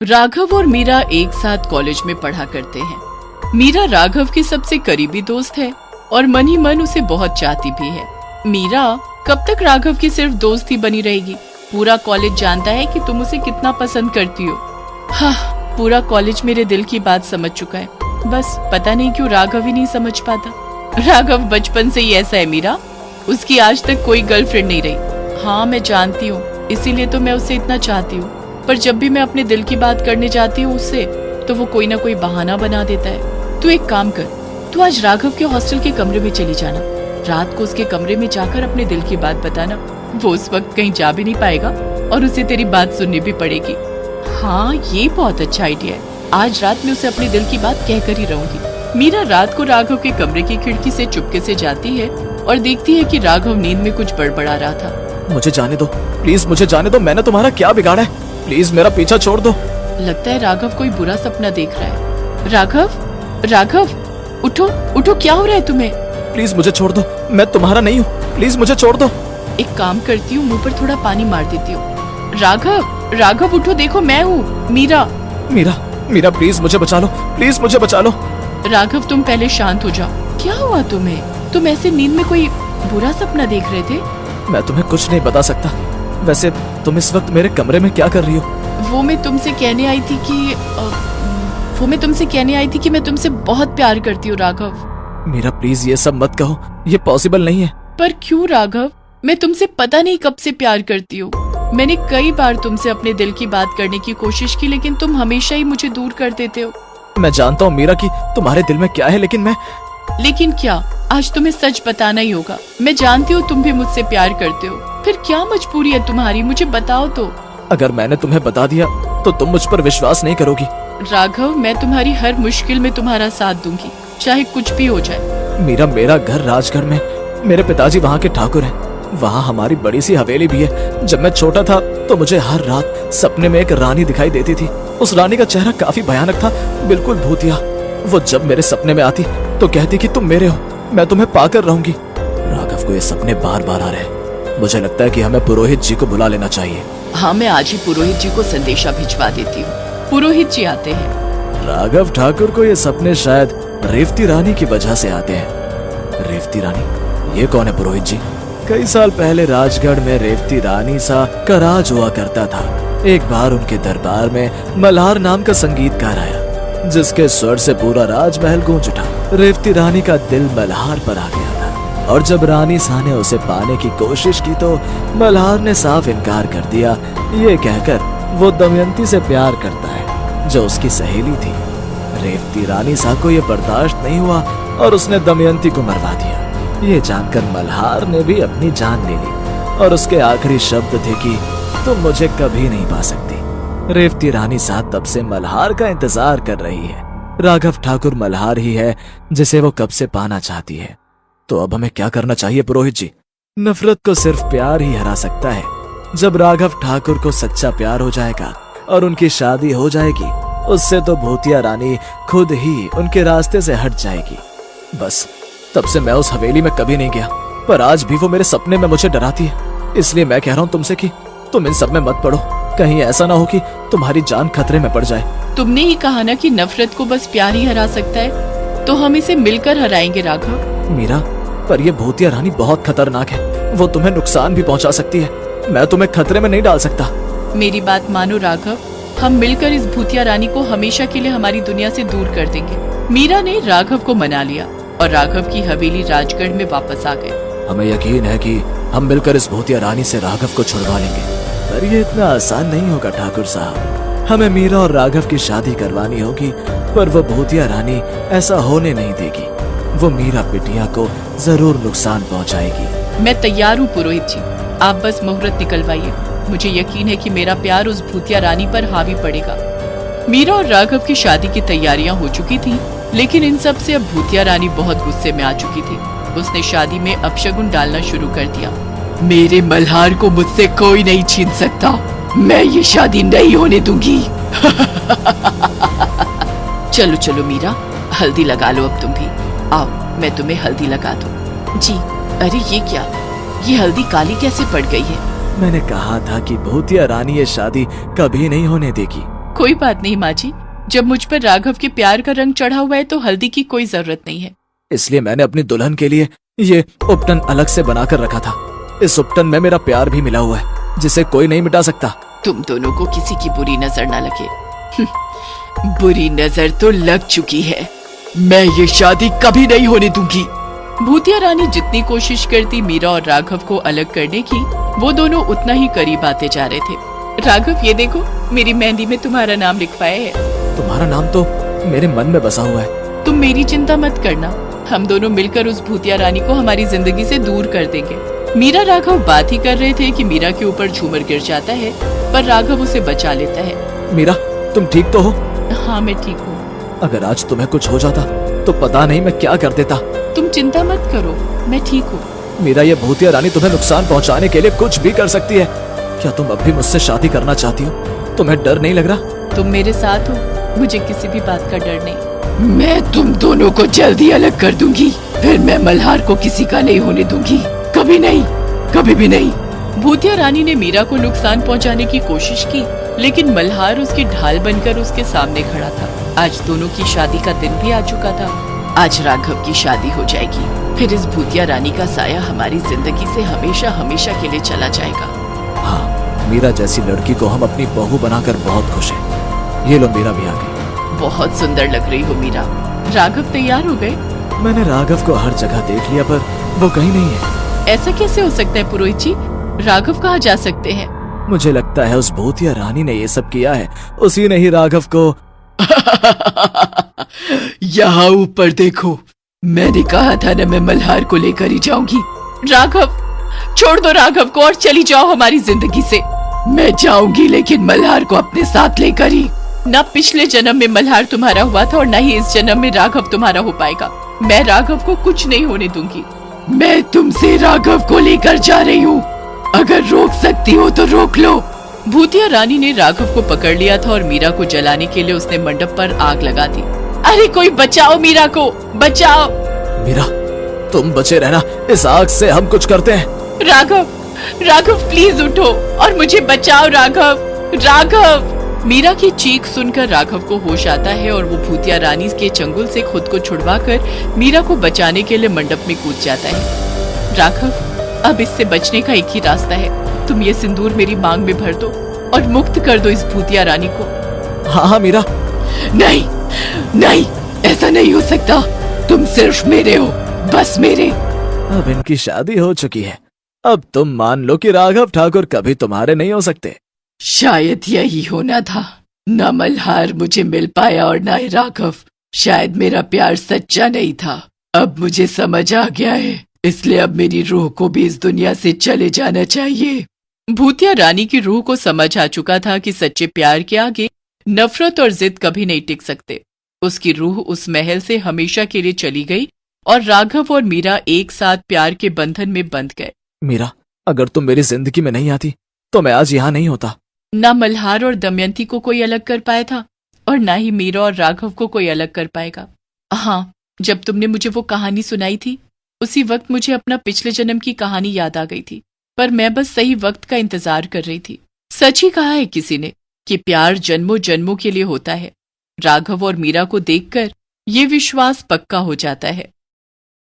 राघव और मीरा एक साथ कॉलेज में पढ़ा करते हैं। मीरा राघव की सबसे करीबी दोस्त है और मन ही मन उसे बहुत चाहती भी है। मीरा कब तक राघव की सिर्फ दोस्त ही बनी रहेगी? पूरा कॉलेज जानता है कि तुम उसे कितना पसंद करती हो। हाँ, पूरा कॉलेज मेरे दिल की बात समझ चुका है, बस पता नहीं क्यों राघव ही नहीं समझ पाता। राघव बचपन से ही ऐसा है मीरा, उसकी आज तक कोई गर्लफ्रेंड नहीं रही। हाँ मैं जानती हूँ, इसीलिए तो मैं उसे इतना चाहती हूँ, पर जब भी मैं अपने दिल की बात करने जाती हूँ उससे, तो वो कोई ना कोई बहाना बना देता है। तू एक काम कर, तू आज राघव के हॉस्टल के कमरे में चली जाना। रात को उसके कमरे में जाकर अपने दिल की बात बताना। वो उस वक्त कहीं जा भी नहीं पाएगा और उसे तेरी बात सुननी भी पड़ेगी। हाँ ये बहुत अच्छा आइडिया है, आज रात में उसे अपने दिल की बात कहकर ही रहूंगी। मीरा रात को राघव के कमरे की खिड़की से चुपके से जाती है और देखती है कि राघव नींद में कुछ बड़बड़ा रहा था। मुझे जाने दो प्लीज, मुझे जाने दो, मैंने तुम्हारा क्या बिगाड़ा है? प्लीज मेरा पीछा छोड़ दो। लगता है राघव कोई बुरा सपना देख रहा है। राघव, राघव उठो उठो, क्या हो रहा है तुम्हें? प्लीज मुझे छोड़ दो, मैं तुम्हारा नहीं हूँ, प्लीज मुझे छोड़ दो। एक काम करती हूँ, मुंह पर थोड़ा पानी मार देती हूँ। राघव, राघव उठो, देखो मैं हूँ मीरा। मीरा, मीरा प्लीज मुझे बचा लो, प्लीज मुझे बचा लो। राघव तुम पहले शांत हो जाओ। क्या हुआ तुम्हें? तुम ऐसे नींद में कोई बुरा सपना देख रहे थे? मैं तुम्हें कुछ नहीं बता सकता। वैसे तुम इस वक्त मेरे कमरे में क्या कर रही हो? वो मैं तुमसे कहने आई थी कि मैं तुमसे बहुत प्यार करती हूँ राघव। मीरा प्लीज ये सब मत कहो, ये पॉसिबल नहीं है। पर क्यों राघव? मैं तुमसे पता नहीं कब से प्यार करती हूँ। मैंने कई बार तुमसे अपने दिल की बात करने की कोशिश की, लेकिन तुम हमेशा ही मुझे दूर कर देते हो। मैं जानता हूँ मीरा कि तुम्हारे दिल में क्या है, लेकिन क्या? आज तुम्हें सच बताना ही होगा। मैं जानती हूँ तुम भी मुझसे प्यार करते हो, फिर क्या मजबूरी है तुम्हारी? मुझे बताओ तो। अगर मैंने तुम्हें बता दिया तो तुम मुझ पर विश्वास नहीं करोगी। राघव मैं तुम्हारी हर मुश्किल में तुम्हारा साथ दूंगी, चाहे कुछ भी हो जाए। मीरा मेरा घर राजगढ़ में, मेरे पिताजी वहाँ के ठाकुर हैं। वहाँ हमारी बड़ी सी हवेली भी है। जब मैं छोटा था तो मुझे हर रात सपने में एक रानी दिखाई देती थी। उस रानी का चेहरा काफी भयानक था, बिल्कुल भूतिया। वो जब मेरे सपने में आती तो कहती कि तुम मेरे हो, मैं तुम्हें पाकर रहूंगी। राघव को ये सपने बार बार आ रहे हैं। मुझे लगता है कि हमें पुरोहित जी को बुला लेना चाहिए। हाँ मैं आज ही पुरोहित जी को संदेशा भिजवा देती हूँ। पुरोहित जी आते हैं। राघव ठाकुर को ये सपने शायद रेवती रानी की वजह से आते हैं। रेवती रानी? ये कौन है पुरोहित जी? कई साल पहले राजगढ़ में रेवती रानी सा का राज हुआ करता था। एक बार उनके दरबार में मल्हार नाम का संगीतकार आया, जिसके स्वर से पूरा राजमहल गूंज उठा। रेवती रानी का दिल मल्हार पर आ गया था, और जब रानी सा ने उसे पाने की कोशिश की तो मल्हार ने साफ इनकार कर दिया, ये कहकर वो दमयंती से प्यार करता है, जो उसकी सहेली थी। रेवती रानी सा को ये बर्दाश्त नहीं हुआ और उसने दमयंती को मरवा दिया। ये जानकर मल्हार ने भी अपनी जान ले ली, और उसके आखिरी शब्द थे कि तुम मुझे कभी नहीं पा सकती। रेवती रानी सा तब से मल्हार का इंतजार कर रही है। राघव ठाकुर मल्हार ही है जिसे वो कब से पाना चाहती है। तो अब हमें क्या करना चाहिए पुरोहित जी? नफरत को सिर्फ प्यार ही हरा सकता है। जब राघव ठाकुर को सच्चा प्यार हो जाएगा और उनकी शादी हो जाएगी, उससे तो भूतिया रानी खुद ही उनके रास्ते से हट जाएगी। बस तब से मैं उस हवेली में कभी नहीं गया, पर आज भी वो मेरे सपने में मुझे डराती है। इसलिए मैं कह रहा हूँ तुमसे कि तुम इन सब में मत पड़ो, कहीं ऐसा ना हो कि तुम्हारी जान खतरे में पड़ जाए। तुमने ही कहा ना कि नफरत को बस प्यार ही हरा सकता है, तो हम इसे मिलकर हराएंगे राघव। मीरा, पर ये भूतिया रानी बहुत खतरनाक है, वो तुम्हें नुकसान भी पहुंचा सकती है। मैं तुम्हें खतरे में नहीं डाल सकता। मेरी बात मानो राघव, हम मिलकर इस भूतिया रानी को हमेशा के लिए हमारी दुनिया से दूर कर देंगे। मीरा ने राघव को मना लिया और राघव की हवेली राजगढ़ में वापस आ गए। हमें यकीन है कि हम मिलकर इस भूतिया रानी से राघव को छुड़वा लेंगे, पर ये इतना आसान नहीं होगा ठाकुर साहब। हमें मीरा और राघव की शादी करवानी होगी, पर वो भूतिया रानी ऐसा होने नहीं देगी। वो मीरा बिटिया को जरूर नुकसान पहुंचाएगी। मैं तैयार हूँ पुरोहित जी, आप बस मुहूर्त निकलवाइए। मुझे यकीन है कि मेरा प्यार उस भूतिया रानी पर हावी पड़ेगा। मीरा और राघव की शादी की तैयारियां हो चुकी थी, लेकिन इन सब से अब भूतिया रानी बहुत गुस्से में आ चुकी थी। उसने शादी में अपशगुन डालना शुरू कर दिया। मेरे मल्हार को मुझसे कोई नहीं छीन सकता, मैं ये शादी नहीं होने दूंगी। चलो चलो मीरा, हल्दी लगा लो अब तुम भी। आओ मैं तुम्हें हल्दी लगा दूं। जी। अरे ये क्या, ये हल्दी काली कैसे पड़ गई है? मैंने कहा था कि भूतिया रानी ये शादी कभी नहीं होने देगी। कोई बात नहीं माँ जी, जब मुझ पर राघव के प्यार का रंग चढ़ा हुआ है तो हल्दी की कोई जरूरत नहीं है। इसलिए मैंने अपनी दुल्हन के लिए ये उपटन अलग से बनाकर रखा था। इस उपटन में मेरा प्यार भी मिला हुआ है, जिसे कोई नहीं मिटा सकता। तुम दोनों को किसी की बुरी नजर ना लगे। बुरी नजर तो लग चुकी है। मैं ये शादी कभी नहीं होने दूंगी। भूतिया रानी जितनी कोशिश करती मीरा और राघव को अलग करने की, वो दोनों उतना ही करीब आते जा रहे थे। राघव, ये देखो, मेरी मेहंदी में तुम्हारा नाम लिखवाया है। तुम्हारा नाम तो मेरे मन में बसा हुआ है। तुम मेरी चिंता मत करना, हम दोनों मिलकर उस भूतिया रानी को हमारी जिंदगी से दूर कर देंगे। मीरा राघव बात ही कर रहे थे कि मीरा के ऊपर झूमर गिर जाता है, पर राघव उसे बचा लेता है। मीरा, तुम ठीक तो हो? हाँ, मैं ठीक हूँ। अगर आज तुम्हें कुछ हो जाता तो पता नहीं मैं क्या कर देता। तुम चिंता मत करो, मैं ठीक हूँ। मीरा, ये भूतिया रानी तुम्हें नुकसान पहुंचाने के लिए कुछ भी कर सकती है। क्या तुम अब भी मुझसे शादी करना चाहती हो? तुम्हें डर नहीं लग रहा? तुम मेरे साथ हो, मुझे किसी भी बात का डर नहीं। मैं तुम दोनों को जल्दी अलग कर दूंगी, फिर मैं मल्हार को किसी का नहीं होने दूंगी। कभी नहीं, कभी भी नहीं। भूतिया रानी ने मीरा को नुकसान पहुंचाने की कोशिश की, लेकिन मल्हार उसकी ढाल बनकर उसके सामने खड़ा था। आज दोनों की शादी का दिन भी आ चुका था। आज राघव की शादी हो जाएगी, फिर इस भूतिया रानी का साया हमारी जिंदगी से हमेशा हमेशा के लिए चला जाएगा। हाँ, मीरा जैसी लड़की को हम अपनी बहू बनाकर बहुत खुश हैं। ये लो, मीरा भी आ गई। बहुत सुंदर लग रही हो मीरा। राघव तैयार हो गए? मैंने राघव को हर जगह देख लिया, पर वो कहीं नहीं है। ऐसा कैसे हो सकता है पुरोहित जी? राघव कहाँ जा सकते हैं? मुझे लगता है उस भूतिया रानी ने ये सब किया है। उसी ने ही राघव को यहाँ ऊपर देखो, मैंने कहा था ना, मैं मल्हार को लेकर ही जाऊंगी। राघव, छोड़ दो राघव को और चली जाओ हमारी जिंदगी से। मैं जाऊंगी, लेकिन मल्हार को अपने साथ लेकर ही। ना पिछले जन्म में मल्हार तुम्हारा हुआ था और न ही इस जन्म में राघव तुम्हारा हो पाएगा। मैं राघव को कुछ नहीं होने दूंगी। मैं तुमसे राघव को लेकर जा रही हूँ, अगर रोक सकती हो तो रोक लो। भूतिया रानी ने राघव को पकड़ लिया था और मीरा को जलाने के लिए उसने मंडप पर आग लगा दी। अरे कोई बचाओ, मीरा को बचाओ। मीरा, तुम बचे रहना, इस आग से हम कुछ करते हैं। राघव, राघव प्लीज उठो और मुझे बचाओ। राघव, राघव। मीरा की चीख सुनकर राघव को होश आता है और वो भूतिया रानी के चंगुल से खुद को छुड़वाकर मीरा को बचाने के लिए मंडप में कूद जाता है। राघव, अब इससे बचने का एक ही रास्ता है। तुम ये सिंदूर मेरी मांग में भर दो और मुक्त कर दो इस भूतिया रानी को। हाँ हाँ मीरा। नहीं नहीं, ऐसा नहीं हो सकता। तुम सिर्फ मेरे हो, बस मेरे। अब इनकी शादी हो चुकी है। अब तुम मान लो कि राघव ठाकुर कभी तुम्हारे नहीं हो सकते। शायद यही होना था। न मल्हार मुझे मिल पाया और न ही राघव। शायद मेरा प्यार सच्चा नहीं था। अब मुझे समझ आ गया है, इसलिए अब मेरी रूह को भी इस दुनिया से चले जाना चाहिए। भूतिया रानी की रूह को समझ आ चुका था कि सच्चे प्यार के आगे नफरत और जिद कभी नहीं टिक सकते। उसकी रूह उस महल से हमेशा के लिए चली गई और राघव और मीरा एक साथ प्यार के बंधन में बंध गए। मीरा, अगर तुम मेरी जिंदगी में नहीं आती तो मैं आज यहाँ नहीं होता। न मल्हार और दमयंती को कोई अलग कर पाया था और न ही मीरा और राघव को कोई अलग कर पाएगा। हाँ, जब तुमने मुझे वो कहानी सुनाई थी, उसी वक्त मुझे अपना पिछले जन्म की कहानी याद आ गई थी, पर मैं बस सही वक्त का इंतजार कर रही थी। सच ही कहा है किसी ने कि प्यार जन्मों जन्मों के लिए होता है। राघव और मीरा को देखकर ये विश्वास पक्का हो जाता है।